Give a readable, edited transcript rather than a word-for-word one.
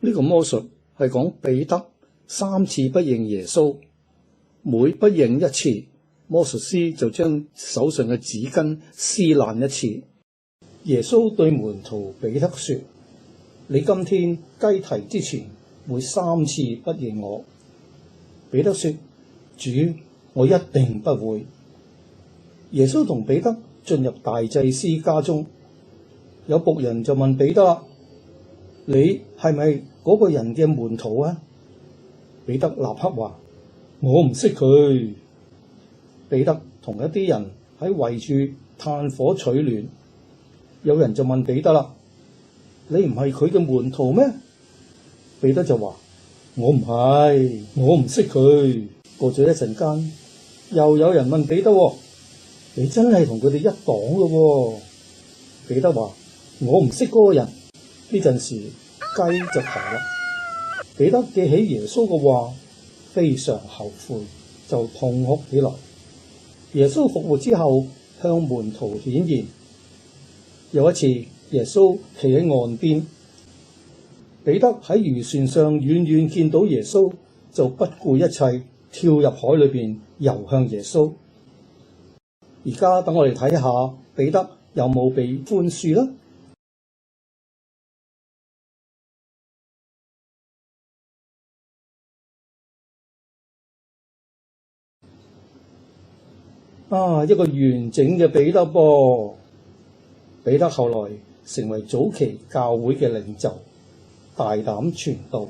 呢個魔術係講彼得3次不認耶穌，每不認一次，魔術師就將手上嘅紙巾撕爛一次。耶穌對門徒彼得說：你今天雞啼之前會3次不認我。彼得說：主，我一定不會。耶穌同彼得進入大祭司家中，有僕人就問彼得啦：你係咪嗰個人嘅門徒啊？彼得立刻話：我唔識佢。彼得同一啲人喺圍住炭火取暖，有人就問彼得啦：你唔係佢嘅門徒咩？彼得就話：我唔係，我唔識佢。過咗一陣間，又有人問彼得：你真係同佢哋一黨嘅？彼得話：我唔識嗰個人。呢陣時雞就啼啦。彼得記起耶穌嘅話，非常後悔，就痛哭起來。耶穌復活之後向門徒顯現。有一次耶穌企喺岸邊，彼得喺漁船上遠遠見到耶穌，就不顧一切跳入海裏邊游向耶穌。而家等我哋睇下彼得有冇被寬恕啦。一個完整嘅彼得噃。彼得後來成為早期教會嘅領袖，大膽傳道，